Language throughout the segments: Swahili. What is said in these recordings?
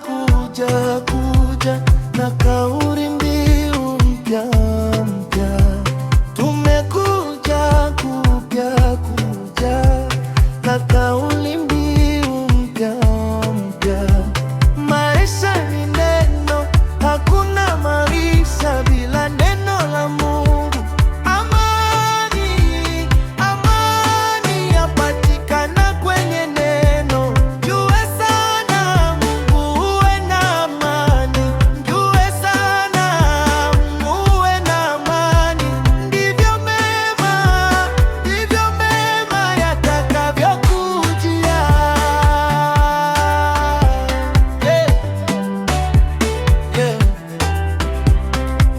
kuja na kauli mbiu mpya mpya. Tumekuja kuja na kauli mbiu mpya mpya. Maisha ni neno, hakuna maisha bila neno la Mungu. Amani, amani yapatikana kwenye neno. Jue sana Mungu, uwe na amani. Jue sana Mungu, uwe na amani. Ndivyo mema yatakavyokujia.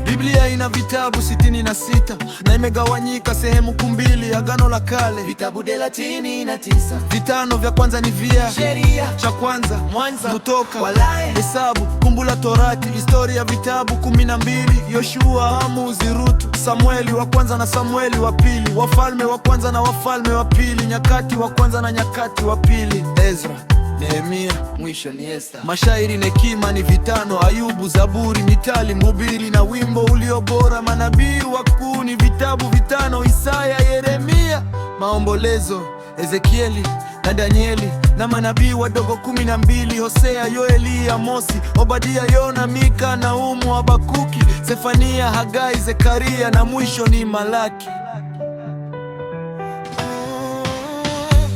Biblia ina vitabu 66 na imegawanyika sehemu kumbili: Agano la Kale, Vitabu 39. vitano vya kwanza ni vya Sheria, cha kwanza, Mwanzo, Kutoka, Walawi, Hesabu, Kumbu la Torati, historia vitabu 12: Yoshua, Waamuzi, Ruthu, Samueli wa kwanza na Samueli wa pili, Wafalme wa kwanza na Wafalme wa pili, Nyakati wa kwanza na Nyakati wa pili, Ezra, Nehemia, mwisho ni Esta. Mashairi na hekima ni vitano: Ayubu, Zaburi, Mithali, Mhubiri na wimbo ulio bora. Manabii wakuu ni vitabu vitano: Isaya, Yeremia, Maombolezo, Ezekieli na Danieli, na manabii wadogo 12: Hosea, Yoeli, Amosi, Obadia, Yona, Mika, Naumu, Habakuki, Sefania, Hagai, Zekaria na mwisho ni Malaki.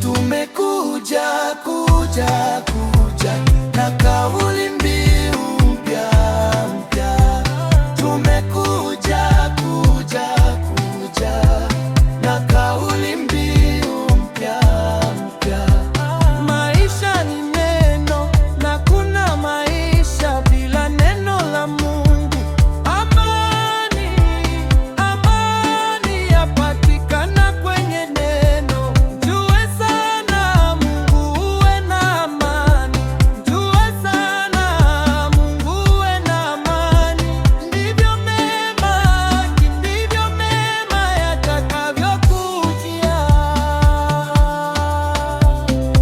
Tumekuja kuja na kauli mbiu mpya mpya. Tumekuja kuja na kauli mbiu mpya mpya. Maisha ni neno na kuna maisha bila neno la Mungu. Amani, amani yapatikana kwenye neno. Jue sana Mungu, uwe na amani. Jue sana Mungu, uwe na amani. Ndivyo mema yatakavyokujia.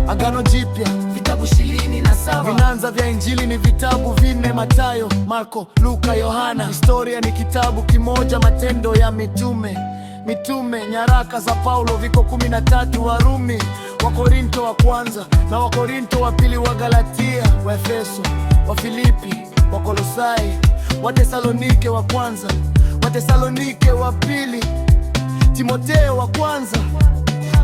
Agano Jipya, vitabu 27. Vinanza vya Injili ni vitabu 4: Mathayo, Marko, Luka, Yohana. Historia ni kitabu kimoja: Matendo ya Mitume. Nyaraka za Paulo viko 13: Warumi, Wakorinto wa kwanza na Wakorinto wa pili, Wagalatia, Waefeso, Wafilipi, Wakolosai, Watesalonike wa kwanza, Watesalonike wa pili, Timotheo wa kwanza,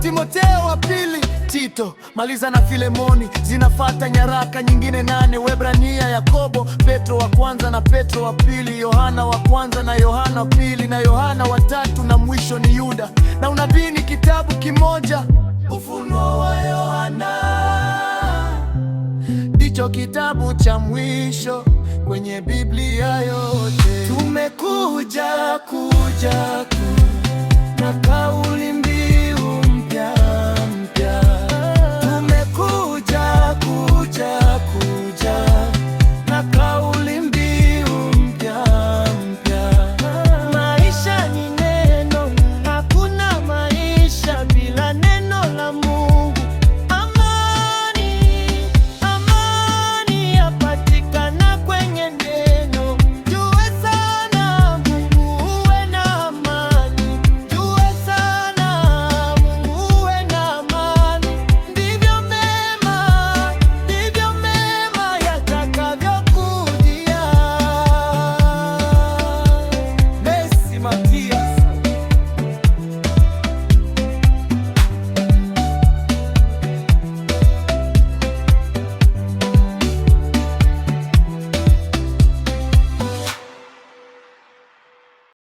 Timotheo wa pili, Tito. Maliza na Filemoni. Zinafata nyaraka nyingine 8: Waebrania, Yakobo, Petro wa kwanza na Petro wa pili, Yohana wa kwanza na Yohana wa pili na Yohana wa tatu, na mwisho ni Yuda. Na unabii ni kitabu kimoja: Ufunuo wa Yohana. Ndicho kitabu cha mwisho kwenye Biblia yote. Tumekuja kuja